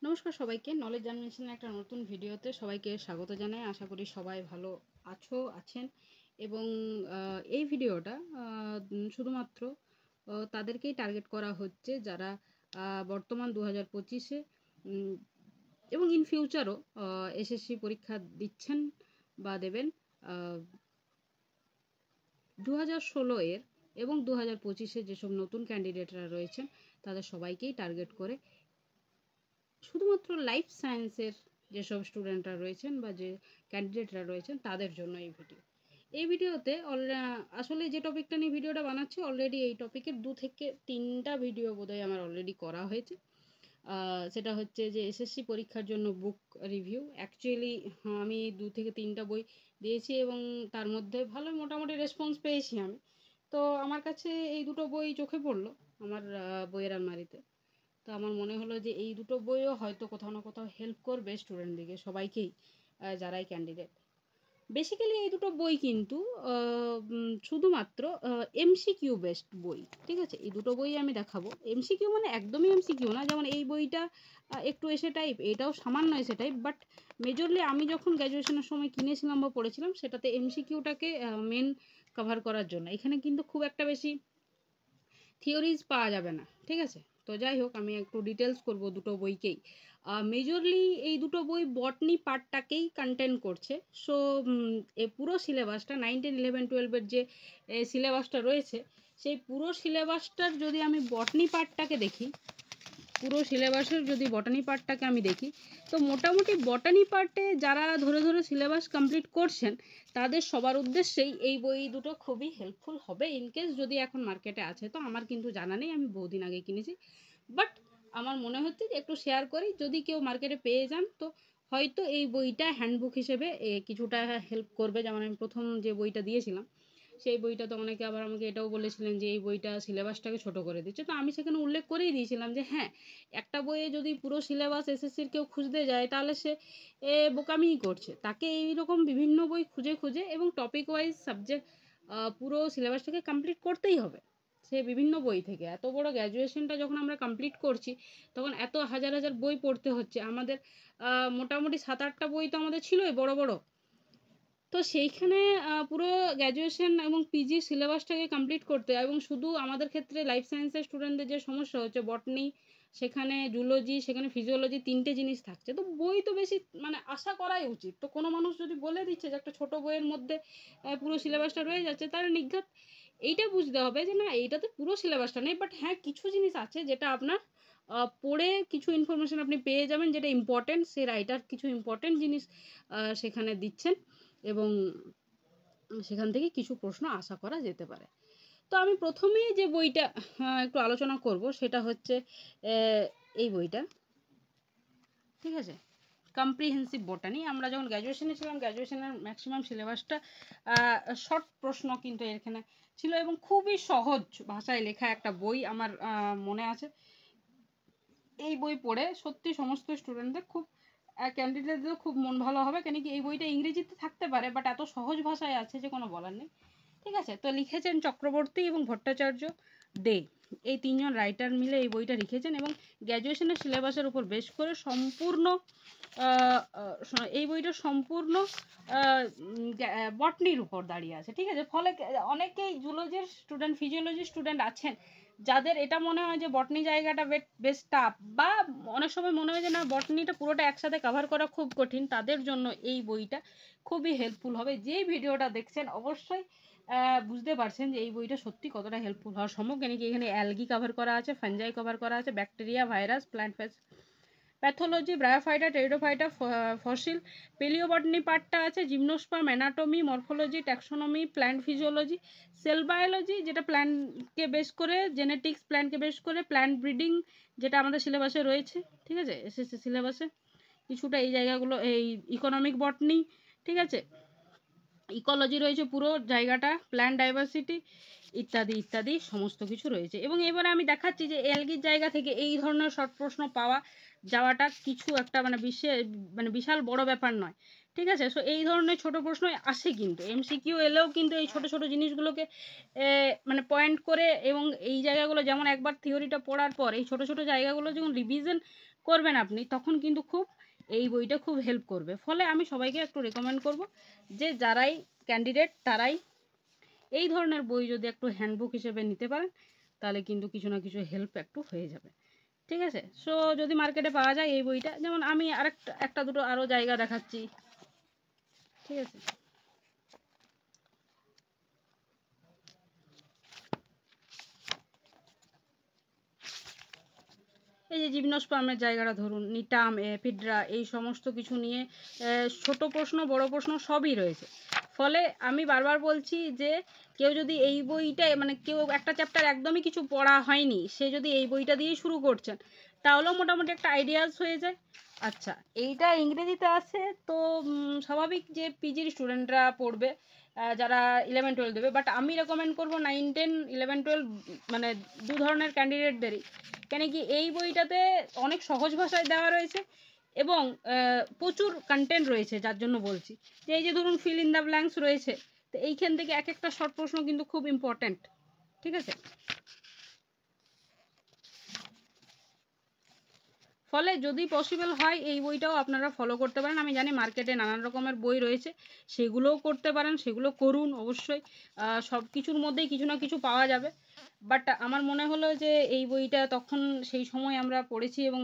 নমস্কার সবাইকে, নলেজ জার্মিনেশনের একটা নতুন ভিডিওতে সবাইকে স্বাগত জানাই। আশা করি সবাই ভালো আছেন এবং এই ভিডিওটা শুধুমাত্র তাদেরকেই টার্গেট করা হচ্ছে যারা বর্তমান 2025-এ এবং ইন ফিউচারও এসএসসি পরীক্ষা দিচ্ছেন বা দেবেন। 2016-এর এবং 2025-এ যেসব নতুন ক্যান্ডিডেটরা রয়েছেন তাদের সবাইকেই টার্গেট করে শুধুমাত্র লাইফ সায়েন্সের যেসব স্টুডেন্টরা রয়েছেন বা যে ক্যান্ডিডেটরা রয়েছেন তাদের জন্য এই ভিডিওতে আসলে যে টপিকটা নিয়ে ভিডিওটা বানাচ্ছি অলরেডি এই টপিকের 2 থেকে 3টা ভিডিও বোধহয় আমার অলরেডি করা হয়েছে। সেটা হচ্ছে যে এসএসসি পরীক্ষার জন্য বুক রিভিউ। অ্যাকচুয়ালি আমি 2 থেকে 3টা বই দিয়েছি এবং তার মধ্যে ভালো মোটামুটি রেসপন্স পেয়েছি আমি। তো আমার কাছে এই দুটো বই চোখে পড়লো আমার বইয়ের আলমারিতে। তো আমার মনে হলো যে এই দুটো বইও হয়তো কোথাও না কোথাও হেল্প করবে স্টুডেন্টদিকে, সবাইকেই, যারাই ক্যান্ডিডেট। বেসিক্যালি এই দুটো বই কিন্তু শুধুমাত্র এমসিকিউ বেসড বই, ঠিক আছে? এই দুটো বই আমি দেখাবো। এমসিকিউ মানে একদমই এমসিকিউ না, যেমন এই বইটা একটু এসে টাইপ, এটাও সামান্য এসে টাইপ, বাট মেজরলি আমি যখন গ্র্যাজুয়েশনের সময় কিনেছিলাম বা পড়েছিলাম সেটাতে এমসিকিউটাকে মেন কভার করার জন্য। এখানে কিন্তু খুব একটা বেশি থিওরিজ পাওয়া যাবে না, ঠিক আছে? তো যাই হোক, আমি একটু ডিটেলস করব দুটো বইকেই। মেজরলি এই দুটো বই বটনি পার্টটাকেই কন্টেন্ট করছে। সো এই পুরো সিলেবাসটা 9, 10, 11, 12-এর যে সিলেবাসটা রয়েছে সেই পুরো সিলেবাসটার যদি আমি বটনি পার্টটাকে দেখি, পুরো সিলেবাসের যদি বটানি পার্টটাকে আমি দেখি, তো মোটামুটি বটানি পার্টে যারা ধরে ধরে সিলেবাস কমপ্লিট করছেন তাদের সবার উদ্দেশ্যেই এই বই দুটো খুবই হেল্পফুল হবে। ইনকেস যদি এখন মার্কেটে আছে, তো আমার কিন্তু জানা নেই, আমি বহুদিন আগে কিনেছি, বাট আমার মনে হচ্ছে যে একটু শেয়ার করি, যদি কেউ মার্কেটে পেয়ে যান তো হয়তো এই বইটা হ্যান্ডবুক হিসেবে কিছুটা হেল্প করবে। যেমন আমি প্রথম যে বইটা দিয়েছিলাম সেই বইটা তো অনেকে আবার আমাকে এটাও বলেছিলেন যে এই বইটা সিলেবাসটাকে ছোট করে দিচ্ছে। তো আমি সেখানে উল্লেখ করেই দিয়েছিলাম যে হ্যাঁ, একটা বইয়ে যদি পুরো সিলেবাস এসএসসির কেউ খুঁজতে যায় তাহলে সে বোকামিই করছে। তাকে এইরকম বিভিন্ন বই খুঁজে খুঁজে এবং টপিক ওয়াইজ সাবজেক্ট পুরো সিলেবাসটাকে কমপ্লিট করতেই হবে। সে বিভিন্ন বই থেকে, এত বড় গ্র্যাজুয়েশনটা যখন আমরা কমপ্লিট করছি তখন এত হাজার হাজার বই পড়তে হচ্ছে আমাদের। মোটামুটি 7-8টা বই তো আমাদের ছিলই বড় বড়। তো সেইখানে পুরো গ্র্যাজুয়েশন এবং পিজি সিলেবাসটাকে কমপ্লিট করতে, এবং শুধু আমাদের ক্ষেত্রে লাইফ সায়েন্সের স্টুডেন্টদের যে সমস্যা হচ্ছে বটনি, সেখানে জুলজি, সেখানে ফিজিওলজি, 3টে জিনিস থাকছে। তো বই তো বেশি মানে আশা করাই উচিত। তো কোনো মানুষ যদি বলে দিচ্ছে যে একটা ছোট বইয়ের মধ্যে পুরো সিলেবাসটা রয়ে যাচ্ছে, তাহলে নির্ঘাত এইটা বুঝতে হবে যে না, এইটাতে পুরো সিলেবাসটা নেই, বাট হ্যাঁ কিছু জিনিস আছে যেটা আপনার পড়ে কিছু ইনফরমেশন আপনি পেয়ে যাবেন যেটা ইম্পর্টেন্ট। সে রাইটার কিছু ইম্পর্টেন্ট জিনিস সেখানে দিচ্ছেন এবং সেখান থেকে কিছু প্রশ্ন আশা করা যেতে পারে। তো আমি প্রথমেই যে বইটা একটু আলোচনা করব সেটা হচ্ছে এই বইটা, ঠিক আছে? কম্প্রিহেন্সিভ বটানি। আমরা যখন গ্র্যাজুয়েশনে ছিলাম, গ্র্যাজুয়েশনের ম্যাক্সিমাম সিলেবাসটা শর্ট প্রশ্ন কিন্তু এখানে ছিল এবং খুবই সহজ ভাষায় লেখা একটা বই। আমার মনে আছে এই বই পড়ে সত্যি সমস্ত স্টুডেন্টদের খুব, ক্যান্ডিডেটদের খুব মন ভালো হবে, কেন কি এই বইটা ইংরেজিতে থাকতে পারে বাট এত সহজ ভাষায় আছে যে কোনো বলার নেই, ঠিক আছে? তো লিখেছেন চক্রবর্তী এবং ভট্টাচার্য দে, এই 3জন রাইটার মিলে এই বইটা লিখেছেন এবং গ্র্যাজুয়েশনের সিলেবাসের উপর বেস করে সম্পূর্ণ এই বইটা সম্পূর্ণ বটনির উপর দাঁড়িয়ে আছে, ঠিক আছে? ফলে অনেকেই জুলজির স্টুডেন্ট, ফিজিওলজি স্টুডেন্ট আছেন যাদের এটা মনে হয় যে বটনি জায়গাটা বেশ টাফ, বা অনেক সময় মনে হয় যে না, বটনিটা পুরোটা একসাথে কভার করা খুব কঠিন, তাদের জন্য এই বইটা খুবই হেল্পফুল হবে। যেই ভিডিওটা দেখছেন অবশ্যই বুঝতে পারছেন যে এই বইটা সত্যি কতটা হেল্পফুল হওয়ার সম্ভব, কেন কি এখানে অ্যালগি কভার করা আছে, ফাঞ্জাই কভার করা আছে, bacteria, virus, plant pathology, bryophyta, pteridophyta, fossil, palaeobotany পার্টটা আছে, gymnosperm, anatomy, morphology, taxonomy, plant physiology, cell biology যেটা প্ল্যান্টকে বেস করে, জেনেটিক্স প্ল্যান্টকে বেস করে, প্ল্যান্ট ব্রিডিং যেটা আমাদের সিলেবাসে রয়েছে, ঠিক আছে? এসএসসি সিলেবাসে কিছুটা এই জায়গাগুলো, এই ইকোনমিক বটনি, ঠিক আছে? ইকোলজি রয়েছে পুরো জায়গাটা, প্ল্যান্ট ডাইভার্সিটি ইত্যাদি ইত্যাদি সমস্ত কিছু রয়েছে। এবং এবারে আমি দেখাচ্ছি যে অ্যালগির জায়গা থেকে এই ধরনের শর্ট প্রশ্ন পাওয়া যাওয়াটা কিছু একটা মানে বিশাল বড় ব্যাপার নয়, ঠিক আছে? সো এই ধরনের ছোট প্রশ্ন আসে, কিন্তু এমসিকিউ এলেও কিন্তু এই ছোট ছোট জিনিসগুলোকে মানে পয়েন্ট করে, এবং এই জায়গাগুলো যেমন একবার থিওরিটা পড়ার পর এই ছোট ছোট জায়গাগুলো যখন রিভিশন করবেন আপনি, তখন কিন্তু খুব এই বইটা খুব হেল্প করবে। ফলে আমি সবাইকে একটু রেকমেন্ড করব যে যারাই ক্যান্ডিডেট তারাই এই ধরনের বই যদি একটু হ্যান্ডবুক হিসেবে নিতে পারেন, তাহলে কিন্তু কিছু না কিছু হেল্প একটু হয়ে যাবে। ঠিক আছে, সো যদি মার্কেটে পাওয়া যায় এই বইটা, যেমন আমি একটা দুটো আরও জায়গা দেখাচ্ছি। ঠিক আছে, এই যে জিমনোস্পার্মের জায়গাটা ধরুন, নিটাম, এপিড্রা, এই সমস্ত কিছু নিয়ে ছোট প্রশ্ন বড় প্রশ্ন সবই রয়েছে। ফলে আমি বারবার বলছি যে কেউ যদি এই বইটা মানে কেউ একটা চ্যাপ্টার একদমই কিছু পড়া হয়নি, সে যদি এই বইটা দিয়েই শুরু করছেন, তাহলেও মোটামুটি একটা আইডিয়াস হয়ে যায়। আচ্ছা, এইটা ইংরেজিতে আছে তো স্বাভাবিক যে পিজির স্টুডেন্টরা পড়বে, যারা 11-12 দেবে। বাট আমি রেকমেন্ড করবো 9-10, 11-12 মানে দু ধরনের ক্যান্ডিডেটদেরই। কেন কি এই বইটাতে অনেক সহজ ভাষায় দেওয়া রয়েছে এবং প্রচুর কন্টেন্ট রয়েছে, যার জন্য বলছি যে এই যে ধরুন ফিল ইন দ্য ব্ল্যাঙ্কস রয়েছে, তো এইখান থেকে এক একটা শর্ট প্রশ্ন কিন্তু খুব ইম্পর্ট্যান্ট। ঠিক আছে, ফলে যদি পসিবল হয় এই বইটাও আপনারা ফলো করতে পারেন। আমি জানি মার্কেটে নানান রকমের বই রয়েছে, সেগুলোও করতে পারেন, সেগুলো করুন অবশ্যই। সব কিছুর মধ্যেই কিছু না কিছু পাওয়া যাবে। বাট আমার মনে হলো যে এই বইটা তখন সেই সময় আমরা পড়েছি এবং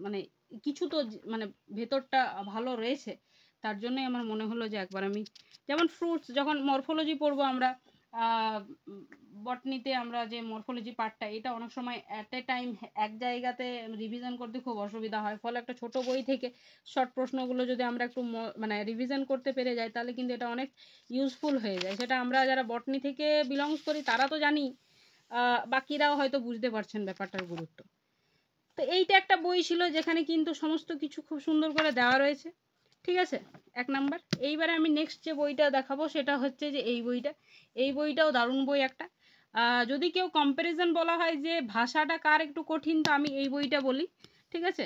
মানে কিছু তো মানে ভেতরটা ভালো রয়েছে, তার জন্যই আমার মনে হলো যে একবার আমি, যেমন ফ্রুটস যখন মরফোলজি পড়বো আমরা, বটনিতে আমরা যে মরফোলজি পার্টটা, এটা অনেক সময় অ্যাট এ টাইম এক জায়গাতে রিভিশন করতে খুব অসুবিধা হয়। ফলে একটা ছোট বই থেকে শর্ট প্রশ্নগুলো যদি আমরা একটু মানে রিভিশন করতে পেরে যাই, তাহলে কিন্তু এটা অনেক ইউজফুল হয়ে যায়। সেটা আমরা যারা বটনি থেকে বিলংস করি তারা তো জানি, বাকিরাও হয়তো বুঝতে পারছেন ব্যাপারটার গুরুত্ব। তো এইটা একটা বই ছিল যেখানে কিন্তু সমস্ত কিছু খুব সুন্দর করে দেওয়া রয়েছে। ঠিক আছে, এক নাম্বার। এইবারে আমি নেক্সট যে বইটা দেখাবো সেটা হচ্ছে যে এই বইটা, এই বইটাও দারুণ বই একটা। যদি কেউ কম্প্যারিজন বলা হয় যে ভাষাটা কার একটু কঠিন, তো আমি এই বইটা বলি। ঠিক আছে,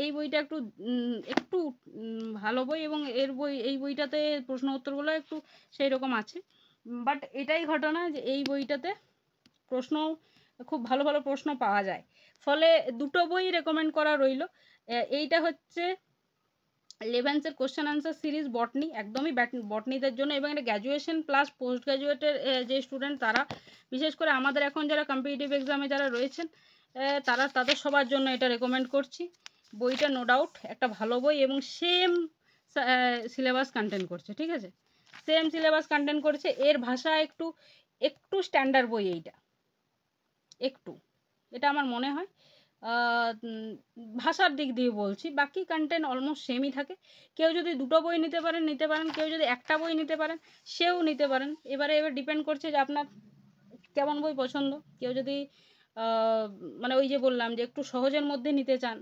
এই বইটা একটু একটু ভালো বই এবং এই বইটাতে প্রশ্ন উত্তরগুলো একটু সেই রকম আছে। বাট এটাই ঘটনা যে এই বইটাতে প্রশ্ন খুব ভালো ভালো প্রশ্ন পাওয়া যায়। ফলে দুটো বই রেকমেন্ড করা রইল। এইটা হচ্ছে লেভেন্সের কোশ্চেন আনসার সিরিজ বটনি, একদমই বটনিদের জন্য, এবং এটা গ্র্যাজুয়েশন প্লাস পোস্ট গ্র্যাজুয়েটের যে স্টুডেন্ট তারা, বিশেষ করে আমাদের এখন যারা কম্পিটিটিভ এক্সামে যারা রয়েছেন তাদের সবার জন্য এটা রেকমেন্ড করছি। বইটা নো ডাউট একটা ভালো বই এবং সেম সিলেবাস কন্টেন্ট করছে। ঠিক আছে, সেম সিলেবাস কন্টেন্ট করছে, এর ভাষা একটু একটু স্ট্যান্ডার্ড বই এইটা, একটু, এটা আমার মনে হয়। ভাষার দিক দিয়ে বলছি, বাকি কন্টেন্ট অলমোস্ট সেমই থাকে। কেউ যদি দুটো বই নিতে পারেন নিতে পারেন, কেউ যদি একটা বই নিতে পারেন সেও নিতে পারেন। এবার ডিপেন্ড করছে যে আপনার কেমন বই পছন্দ। কেউ যদি মানে ওই যে বললাম যে একটু সহজের মধ্যে নিতে চান,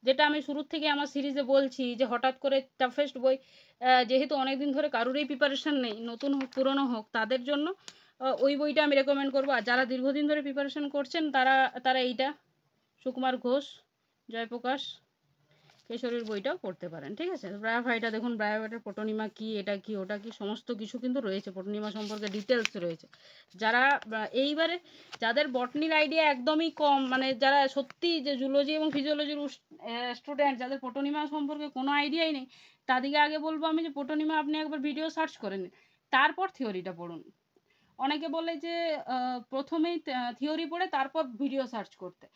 যেটা আমি শুরুর থেকে আমার সিরিজে বলছি যে হঠাৎ করে টাফেস্ট বই, যেহেতু অনেকদিন ধরে কারোরই প্রিপারেশান নেই, নতুন হোক পুরনো হোক, তাদের জন্য ওই বইটা আমি রেকমেন্ড করবো। আর যারা দীর্ঘদিন ধরে প্রিপারেশান করছেন তারা তারা এইটা সুকুমার ঘোষ, জয়প্রকাশ কেশরীর বইটাও পড়তে পারেন। ঠিক আছে, ব্রায়োফাইটা দেখুন, ব্রায়োফাইটের পটোনিমা কি, এটা কি ওটা কি, সমস্ত কিছু কিন্তু রয়েছে, পটোনিমা সম্পর্কে ডিটেলস রয়েছে। যারা এইবারে যাদের বটনির আইডিয়া একদমই কম, মানে যারা সত্যি যে জুলজি এবং ফিজিওলজির স্টুডেন্ট, যাদের পটোনিমা সম্পর্কে কোনো আইডিয়াই নেই, তাদেরকে আগে বলবো আমি যে পটোনিমা আপনি একবার ভিডিও সার্চ করে নিন, তারপর থিওরিটা পড়ুন। অনেকে বলে যে প্রথমেই থিওরি পড়ে তারপর ভিডিও সার্চ করতে,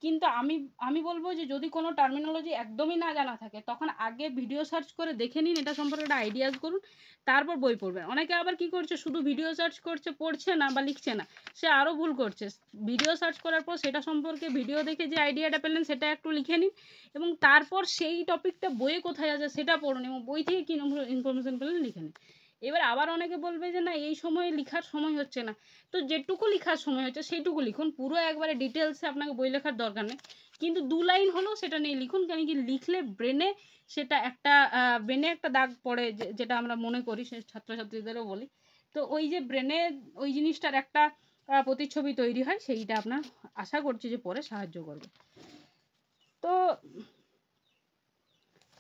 কিন্তু আমি আমি বলবো যে যদি কোনো টার্মিনোলজি একদমই না জানা থাকে, তখন আগে ভিডিও সার্চ করে দেখে নিন, এটা সম্পর্কে একটা আইডিয়াস করুন, তারপর বই পড়বেন। অনেকে আবার কি করছে, শুধু ভিডিও সার্চ করছে, পড়ছে না বা লিখছে না, সে আরও ভুল করছে। ভিডিও সার্চ করার পর সেটা সম্পর্কে ভিডিও দেখে যে আইডিয়াটা পেলেন সেটা একটু লিখে নিন, এবং তারপর সেই টপিকটা বইয়ে কোথায় আছে সেটা পড়ুন, এবং বই থেকে কী ইনফরমেশন পেলেন লিখে নিন। এবার আবার অনেকে বলবে যে না এই সময়ে লেখার সময় হচ্ছে না, তো যেটুকু লেখার সময় হচ্ছে সেইটুকু লিখুন, পুরো একবারে ডিটেলসে আপনাকে বই লেখার দরকার নেই, কিন্তু 2 লাইন হলেও সেটা নিয়ে লিখুন। কেন কি লিখলে ব্রেনে সেটা একটা ব্রেনে একটা দাগ পড়ে, যেটা আমরা মনে করি, সে ছাত্রছাত্রীদেরও বলি। তো ওই যে ব্রেনে ওই জিনিসটার একটা প্রতিচ্ছবি তৈরি হয়, সেইটা আপনার আশা করছি যে পরে সাহায্য করবে। তো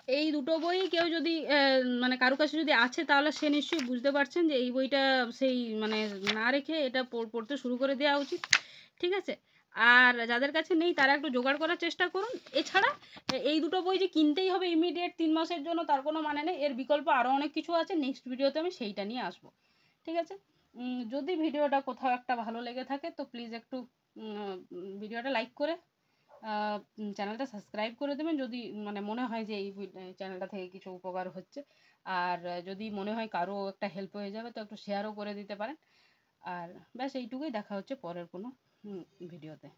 এই দুটো বই কেউ যদি মানে কারো কাছে যদি আছে, তাহলে সে নিশ্চয়ই বুঝতে পারছেন যে এই বইটা সেই মানে না রেখে এটা পড়তে শুরু করে দেওয়া উচিত। ঠিক আছে, আর যাদের কাছে নেই তারা একটু জোগাড় করার চেষ্টা করুন। এছাড়া এই দুটো বই যে কিনতেই হবে ইমিডিয়েট 3 মাসের জন্য তার কোনো মানে নেই। এর বিকল্প আরও অনেক কিছু আছে। নেক্সট ভিডিওতে আমি সেইটা নিয়ে আসবো। ঠিক আছে? যদি ভিডিওটা কোথাও একটা ভালো লেগে থাকে তো প্লিজ একটু ভিডিওটা লাইক করে চ্যানেলটা সাবস্ক্রাইব করে দেবেন, যদি মানে মনে হয় যে এই চ্যানেলটা থেকে কিছু উপকার হচ্ছে। আর যদি মনে হয় কারো একটা হেল্প হয়ে যাবে তো একটু শেয়ারও করে দিতে পারেন। আর ব্যাস এইটুকুই। দেখা হচ্ছে পরের কোনো ভিডিওতে।